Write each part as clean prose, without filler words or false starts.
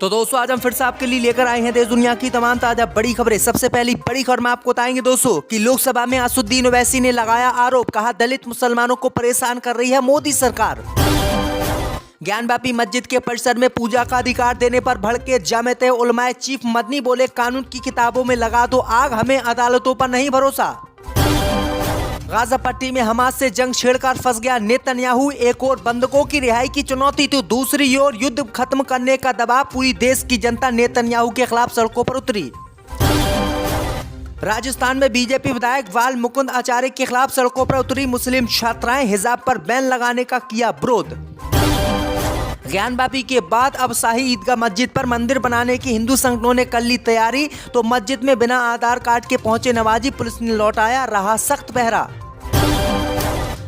तो दोस्तों आज हम फिर से आपके लिए लेकर आए हैं देश दुनिया की तमाम ताजा बड़ी खबरें। सबसे पहली बड़ी खबर में आपको बताएंगे दोस्तों कि लोकसभा में असदुद्दीन ओवैसी ने लगाया आरोप, कहा दलित मुसलमानों को परेशान कर रही है मोदी सरकार। ज्ञानवापी मस्जिद के परिसर में पूजा का अधिकार देने पर भड़के जामिया उलमाए चीफ मदनी बोले, कानून की किताबों में लगा दो आग, हमें अदालतों पर नहीं भरोसा। गाजा पट्टी में हमास से जंग छेड़कर फंस गया नेतन्याहू, एक और बंधकों की रिहाई की चुनौती तो दूसरी ओर युद्ध खत्म करने का दबाव, पूरी देश की जनता नेतन्याहू के खिलाफ सड़कों पर उतरी। राजस्थान में बीजेपी विधायक बाल मुकुंद आचार्य के खिलाफ सड़कों पर उतरी मुस्लिम छात्राएं, हिजाब पर बैन लगाने का किया विरोध। ज्ञानवापी के बाद अब शाही ईदगाह मस्जिद पर मंदिर बनाने की हिंदू संगठनों ने कर ली तैयारी, तो मस्जिद में बिना आधार कार्ड के पहुंचे नमाजी, पुलिस ने लौटाया, रहा सख्त पहरा।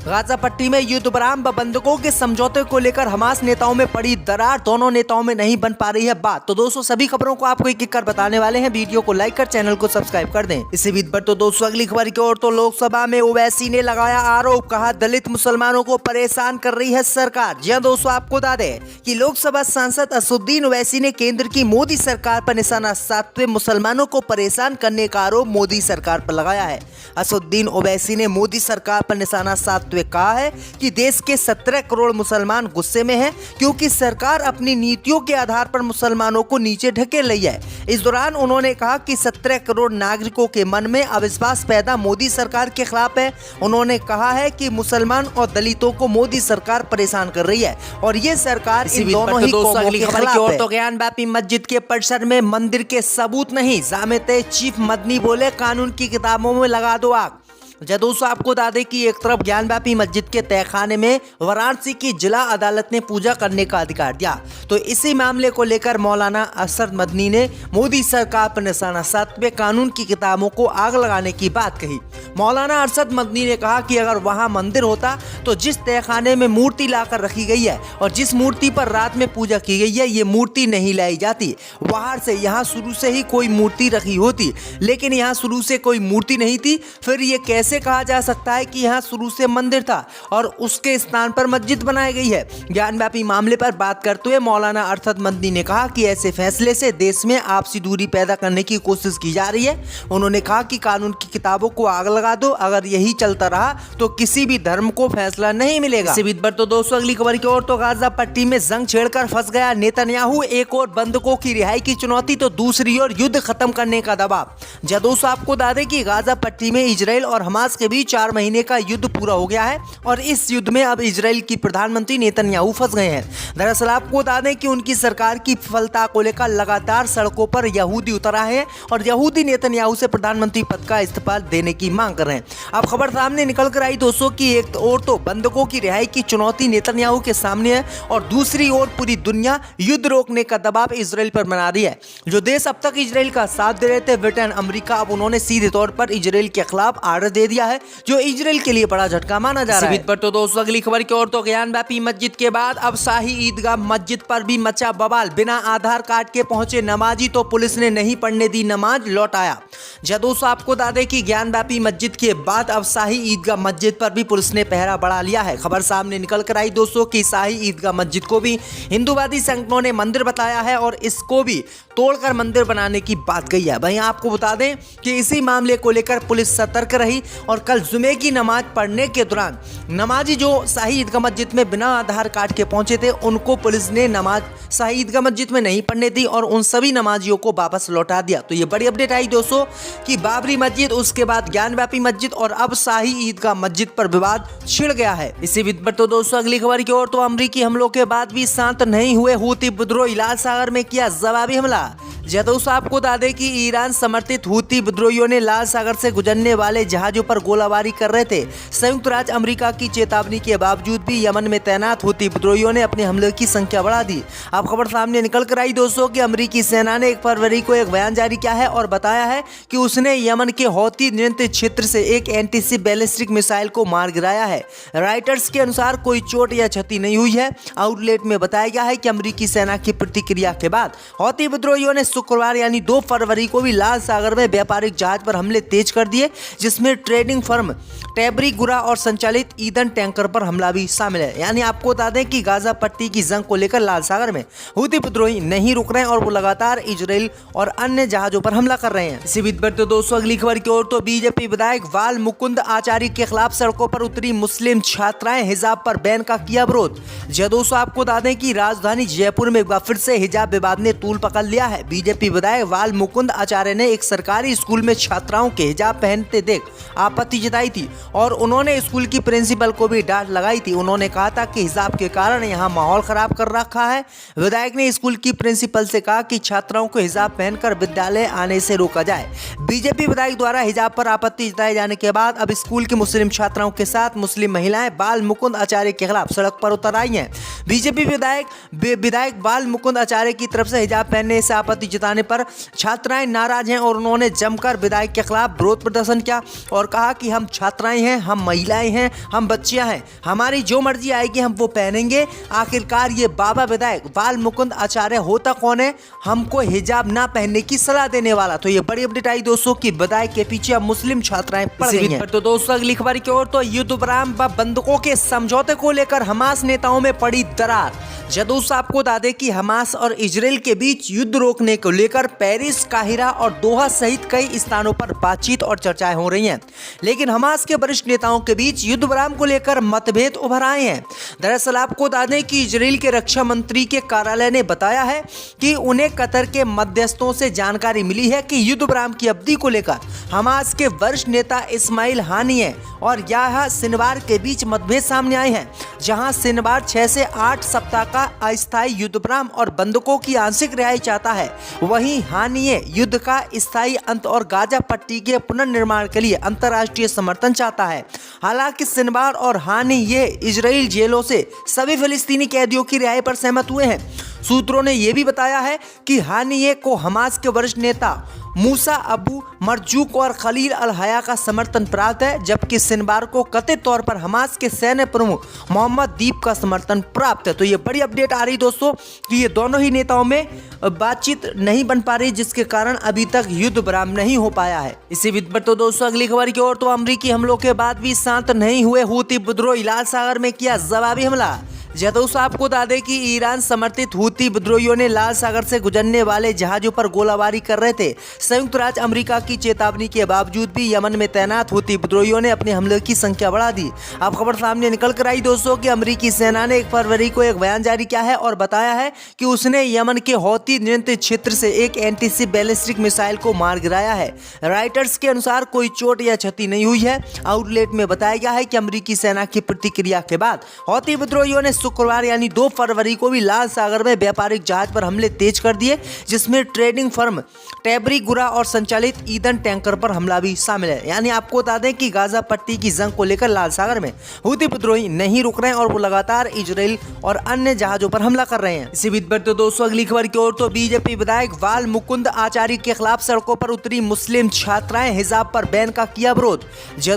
गाजा पट्टी में युद्ध विराम व बंधकों के समझौते को लेकर हमास नेताओं में पड़ी दरार, दोनों नेताओं में नहीं बन पा रही है बात। तो दोस्तों सभी खबरों को आपको एक एक कर बताने वाले हैं, वीडियो को लाइक कर चैनल को सब्सक्राइब कर दें। इसी बीच पर तो दोस्तों अगली खबर की ओर, तो लोकसभा में ओवैसी ने लगाया आरोप, कहा दलित मुसलमानों को परेशान कर रही है सरकार। जी दोस्तों आपको बता दें कि लोकसभा सांसद असदुद्दीन ओवैसी ने केंद्र की मोदी सरकार पर निशाना साधते मुसलमानों को परेशान करने का आरोप मोदी सरकार पर लगाया है। असदुद्दीन ओवैसी ने मोदी सरकार पर निशाना साधते हुए कहा है कि देश के 17 करोड़ मुसलमान गुस्से में हैं, क्योंकि सरकार अपनी नीतियों के आधार पर मुसलमानों को नीचे ढकेल रही है। इस दौरान उन्होंने कहा कि 17 करोड़ नागरिकों के मन में अविश्वास पैदा मोदी सरकार के खिलाफ है। उन्होंने कहा है कि मुसलमान और दलितों को मोदी सरकार परेशान कर रही है और ये सरकार इन दोनों ही कौमों के खिलाफ है। तो ज्ञानवापी मस्जिद के परिसर में मंदिर के सबूत नहीं, जामिया चीफ मदनी बोले, कानून की किताबों में लगा दो आग। दोस्तों आपको बता दें कि एक तरफ ज्ञानवापी मस्जिद के तहखाने में वाराणसी की जिला अदालत ने पूजा करने का अधिकार दिया, तो इसी मामले को लेकर मौलाना अरशद मदनी ने मोदी सरकार पर निशाना साधते कानून की किताबों को आग लगाने की बात कही। मौलाना अरशद मदनी ने कहा कि अगर वहां मंदिर होता तो जिस तहखाने में मूर्ति लाकर रखी गई है और जिस मूर्ति पर रात में पूजा की गई है, ये मूर्ति नहीं लाई जाती, बाहर से यहाँ शुरू से ही कोई मूर्ति रखी होती, लेकिन यहाँ शुरू से कोई मूर्ति नहीं थी, फिर ये कैसे कहा जा सकता है कि यहाँ शुरू से मंदिर था और उसके स्थान पर मस्जिद बनाई गई है। ज्ञानवापी मामले पर बात करते हुए मौलाना अरशद मदनी ने कहा कि ऐसे फैसले से देश में आपसी दूरी पैदा करने की कोशिश की जा रही है। उन्होंने कहा कि कानून की किताबों को आग लगा दो, अगर यही चलता रहा तो किसी भी धर्म को फैसला नहीं मिलेगा। इसी बीच पर तो दोस्तों अगली खबर की ओर, तो गाजा पट्टी में जंग छेड़कर फंस गया नेतन्याहू, एक और बंधकों की रिहाई की चुनौती तो दूसरी ओर युद्ध खत्म करने का दबाव। दोस्तों आपको बता दें कि गाजा पट्टी में इजराइल और हमास के बीच 4 महीने का युद्ध पूरा हो गया है और इस युद्ध में अब इजराइल की प्रधानमंत्री नेतन्याहू फंस गए हैं। दरअसल आपको बता दें कि उनकी सरकार की विफलता को लेकर लगातार सड़कों पर यहूदी उतर आए हैं और यहूदी नेतन्याहू से प्रधानमंत्री पद का इस्तीफा देने की मांग कर रहे हैं। अब खबर सामने निकल कर आई दोस्तों की एक और तो बंधकों की रिहाई की चुनौती नेतन्याहू के सामने है और दूसरी ओर पूरी दुनिया युद्ध रोकने का दबाव इजराइल पर बना रही है। जो देश अब तक इजराइल का साथ दे रहे थे, ब्रिटेन, अमेरिका, अब उन्होंने सीधे तौर पर इजराइल के खिलाफ आर्डर दे दिया है, जो इजराइल के लिए बड़ा झटका माना जा रहा है। पर तो दोस्तों अगली खबर की ओर, तो ज्ञानवापी मस्जिद के बाद अब शाही ईदगाह मस्जिद पर भी मचा बवाल, बिना आधार कार्ड के पहुंचे नमाजी तो पुलिस ने नहीं पढ़ने दी नमाज, लौटाया। दोस्तों आपको बता दें कि ज्ञानवापी मस्जिद के बाद अब शाही ईदगाह मस्जिद पर भी पुलिस ने पहरा बढ़ा लिया है। खबर सामने निकल कर आई दोस्तों कि शाही ईदगाह मस्जिद को भी हिंदूवादी संगठनों ने मंदिर बताया है और इसको भी तोड़कर मंदिर बनाने की बात कही है। वहीं आपको बता दें कि इसी मामले को लेकर पुलिस सतर्क रही और कल जुमे की नमाज पढ़ने के दौरान नमाजी जो शाही ईदगाह मस्जिद में बिना आधार कार्ड के पहुंचे थे, उनको पुलिस ने नमाज शाही ईदगाह मस्जिद में नहीं पढ़ने दी और उन सभी नमाजियों को वापस लौटा दिया। तो ये बड़ी अपडेट आई दोस्तों कि बाबरी मस्जिद, उसके बाद ज्ञानवापी मस्जिद और अब शाही ईदगाह मस्जिद पर विवाद छिड़ गया है। इसी बीच पर तो दोस्तों अगली खबर की ओर, तो अमेरिकी हमलों के बाद भी शांत नहीं हुए हूती विद्रोही, लाल सागर में किया जवाबी हमला। दोस्तों आपको बता दें कि ईरान समर्थित हूती विद्रोहियों ने लाल सागर से गुजरने वाले जहाजों पर गोलाबारी कर रहे थे। संयुक्त राज्य अमेरिका की चेतावनी के बावजूद भी यमन में तैनात हूती विद्रोहियों ने अपने हमले की संख्या बढ़ा दी। अब खबर सामने निकल कर आई दोस्तों कि अमेरिकी सेना ने 1 फरवरी को एक बयान जारी किया है और बताया है कि उसने यमन के हौती नियंत्रित क्षेत्र से एक एंटी बैलिस्टिक मिसाइल को मार गिराया है। राइटर्स के अनुसार कोई चोट या क्षति नहीं हुई है। आउटलेट में बताया गया है कि अमेरिकी सेना की प्रतिक्रिया के बाद हौती विद्रोहियों ने शुक्रवार यानी 2 फरवरी को भी लाल सागर में व्यापारिक जहाज पर हमले तेज कर दिए, जिसमें ट्रेडिंग फर्म टैबरी-गुरा और संचालित ईंधन टैंकर पर हमला भी शामिल है। यानी आपको बता दें कि गाजा पट्टी की जंग को लेकर लाल सागर में हूती विद्रोही नहीं रुक रहे हैं और वो लगातार इजराइल और अन्य जहाजों पर हमला कर रहे हैं। इसी बीच बढ़ते दोस्तों अगली खबर की ओर, तो बीजेपी विधायक बाल मुकुंद आचार्य के खिलाफ सड़कों पर उतरी मुस्लिम छात्राएं, हिजाब पर बैन का किया विरोध। दोस्तों आपको बता दें कि राजधानी जयपुर में एक बार फिर से हिजाब विवाद ने तूल पकड़ लिया है। बीजेपी विधायक बाल मुकुंद आचार्य ने एक सरकारी स्कूल में छात्राओं के हिजाब पहनते देख आपत्ति जताई थी और उन्होंने स्कूल की प्रिंसिपल को भी डांट लगाई थी। उन्होंने कहा था कि हिजाब के कारण यहाँ माहौल खराब कर रखा है। विधायक ने स्कूल की प्रिंसिपल से कहा कि छात्राओं को हिजाब पहनकर विद्यालय आने से रोका जाए। बीजेपी विधायक द्वारा हिजाब पर आपत्ति जताए जाने के बाद अब स्कूल की मुस्लिम छात्राओं के साथ मुस्लिम महिलाएं बाल मुकुंद आचार्य के खिलाफ सड़क पर उतर आई हैं। बीजेपी विधायक बाल मुकुंद आचार्य की तरफ से हिजाब पहनने से आपत्ति जताने पर छात्राएं नाराज हैं और उन्होंने जमकर विधायक के खिलाफ विरोध प्रदर्शन किया और कहा कि हम छात्राएं हैं, हम महिलाएं हैं, हम बच्चियां हैं, हमारी जो मर्जी आएगी हम वो पहनेंगे। आखिरकार ये बाबा विधायक बाल मुकुंद आचार्य होता कौन है हमको हिजाब ना पहनने की सलाह देने वाला? तो ये बड़ी अपडेट आई दोस्तों की विधायक के पीछे अब मुस्लिम छात्राएं पड़ गई हैं। तो दोस्तों अगली खबर की ओर, तो युद्ध विराम व बंधकों के समझौते को लेकर हमास नेताओं में पड़ी दरार। दोस्तों आपको बता दें कि हमास और इजराइल के बीच युद्ध रोकने को लेकर पेरिस, काहिरा और दोहा सहित कई स्थानों पर बातचीत और चर्चाएं हो रही हैं, लेकिन हमास के वरिष्ठ नेताओं के बीच युद्ध विराम को लेकर मतभेद उभर आए हैं। दरअसल आपको बता दें कि इजराइल के रक्षा मंत्री के कार्यालय ने बताया है कि उन्हें कतर के मध्यस्थों से जानकारी मिली है कि युद्ध विराम की अवधि को लेकर हमास के वरिष्ठ नेता इस्माइल हानिये और याह्या सिनवार के बीच मतभेद सामने आए हैं। जहां सिनवार 6 से 8 सप्ताह का अस्थायी युद्ध विराम और बंधकों की आंशिक रिहाई चाहता है, वहीं हानिये युद्ध का स्थायी अंत और गाजा पट्टी के पुनर्निर्माण के लिए अंतर्राष्ट्रीय समर्थन चाहता है। हालांकि सिनवार और हानिये इजराइल जेलों से सभी फिलिस्तीनी कैदियों की रिहाई पर सहमत हुए हैं। सूत्रों ने यह भी बताया है कि हानिये को हमास के वरिष्ठ नेता मूसा अबू मरजूक और खलील अल हया का समर्थन प्राप्त है, जबकि सिनवार को कथित तौर पर हमास के सैन्य प्रमुख मोहम्मद दीप का समर्थन प्राप्त है। तो ये बड़ी अपडेट आ रही दोस्तों कि ये दोनों ही नेताओं में बातचीत नहीं बन पा रही, जिसके कारण अभी तक युद्ध विराम नहीं हो पाया है। इसी बीच पर तो दोस्तों अगली खबर की ओर, तो अमरीकी हमलों के बाद भी शांत नहीं हुए हूती विद्रोही, लाल सागर में किया जवाबी हमला। दोस्तों आपको बता दें कि ईरान समर्थित हूती विद्रोहियों ने लाल सागर से गुजरने वाले जहाजों पर गोलाबारी कर रहे थे। संयुक्त राज्य अमेरिका की चेतावनी के बावजूद भी यमन में तैनात हूती विद्रोहियों ने अपने हमले की संख्या बढ़ा दी। अब खबर सामने निकल कर आई दोस्तों कि अमेरिकी सेना ने 1 फरवरी को एक बयान जारी किया है और बताया है कि उसने यमन के हौती नियंत्रित क्षेत्र से एक एंटी बैलिस्टिक मिसाइल को मार गिराया है। राइटर्स के अनुसार कोई चोट या क्षति नहीं हुई है। आउटलेट में बताया गया है कि अमेरिकी सेना की प्रतिक्रिया के बाद हौती विद्रोहियों ने शुक्रवार यानी 2 फरवरी को भी लाल सागर में व्यापारिक जहाज पर हमले तेज कर दिए, जिसमें ट्रेडिंग फर्म टैबरी-गुरा और संचालित ईंधन टैंकर पर हमला भी शामिल है। यानी आपको बता दें कि गाजा पट्टी की जंग को लेकर लाल सागर में हूती विद्रोही नहीं रुक रहे हैं और वो लगातार इजराइल और अन्य जहाजों पर हमला कर रहे हैं। इसी बीच बढ़ते दोस्तों अगली खबर की ओर, तो बीजेपी विधायक बाल मुकुंद आचार्य के खिलाफ सड़कों पर उतरी मुस्लिम छात्राएं, हिजाब पर बैन का किया विरोध।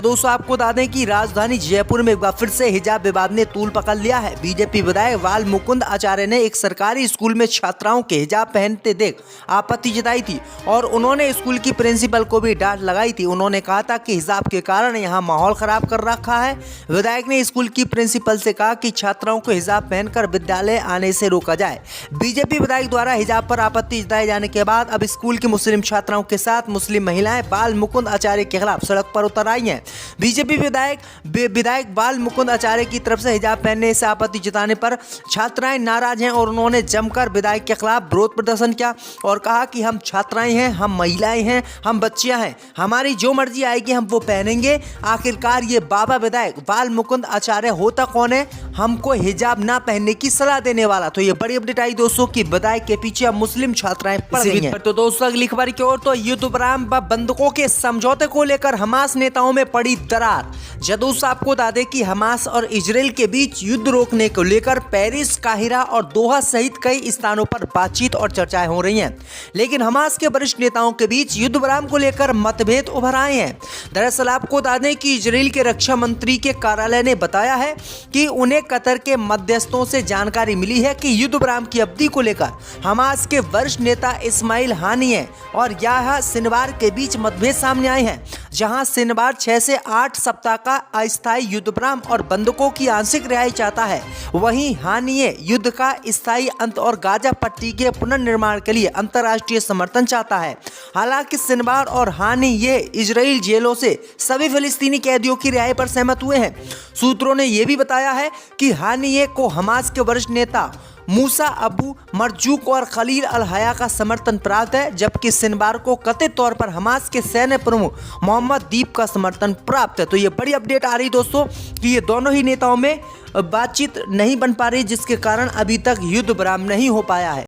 दोस्तों आपको बता दें कि राजधानी जयपुर में एक बार फिर से हिजाब विवाद ने तूल पकड़ लिया है। बीजेपी विधायक बाल मुकुंद आचार्य ने एक सरकारी स्कूल में छात्राओं के हिजाब पहनते देख आपत्ति जताई थी और उन्होंने स्कूल की प्रिंसिपल को भी डांट लगाई थी। उन्होंने कहा था कि हिजाब के कारण यहाँ माहौल खराब कर रखा है। विधायक ने स्कूल की प्रिंसिपल से कहा कि छात्राओं को हिजाब पहनकर विद्यालय आने से रोका जाए। बीजेपी विधायक द्वारा हिजाब पर आपत्ति जताए जाने के बाद अब स्कूल की मुस्लिम छात्राओं के साथ मुस्लिम महिलाएं बाल मुकुंद आचार्य के खिलाफ सड़क पर उतर आई हैं। बीजेपी विधायक बाल मुकुंद आचार्य की तरफ से हिजाब पहनने से आपत्ति जताने पर छात्राएं नाराज हैं और उन्होंने जमकर विधायक के खिलाफ विरोध प्रदर्शन किया और कहा कि हम छात्राएं हैं, हम महिलाएं हैं, हम बच्चियां हैं, हमारी जो मर्जी आएगी हम वो पहनेंगे। आखिरकार ये बाबा विधायक बाल मुकुंद आचार्य होता कौन है हमको हिजाब ना पहनने की सलाह देने वाला? तो ये बड़ी अपडेट आई दोस्तों कि विधायक के पीछे अब मुस्लिम छात्राएं पड़ गई हैं। तो दोस्तों अगली खबर की ओर, तो युद्ध विराम व बंधकों के समझौते को लेकर हमास नेताओं में पड़ी दरार। दोस्तों आपको बता दें कि हमास और इजराइल के बीच युद्ध रोकने को लेकर पेरिस, काहिरा और दोहा सहित कई स्थानों पर बातचीत और चर्चाएं हो रही हैं, लेकिन हमास के वरिष्ठ नेताओं के बीच युद्ध विराम को लेकर मतभेद उभर आए हैं। दरअसल आपको बता दें कि इजराइल के रक्षा मंत्री के कार्यालय ने बताया है कि उन्हें कतर के मध्यस्थों से जानकारी मिली है कि युद्ध विराम की अवधि को लेकर हमास के वरिष्ठ नेता इस्माइल हानिये और याह्या सिनवार के बीच मतभेद सामने आए हैं। जहां सिनवार 6 से 8 सप्ताह का अस्थायी युद्ध विराम और बंधकों की आंशिक रिहाई चाहता है, वहीं हानिये युद्ध का स्थायी अंत और गाजा पट्टी के पुनर्निर्माण के लिए अंतर्राष्ट्रीय समर्थन चाहता है। हालांकि सिनवार और हानिये इजराइल जेलों से सभी फिलिस्तीनी कैदियों की रिहाई पर सहमत हुए हैं। सूत्रों ने यह भी बताया है कि हानिये को हमास के वरिष्ठ नेता मूसा अबू मरजूक और खलील अल हया का समर्थन प्राप्त है, जबकि सिनवार को कथित तौर पर हमास के सैन्य प्रमुख मोहम्मद दीप का समर्थन प्राप्त है। तो ये बड़ी अपडेट आ रही दोस्तों कि ये दोनों ही नेताओं में बातचीत नहीं बन पा रही, जिसके कारण अभी तक युद्ध विराम नहीं हो पाया है।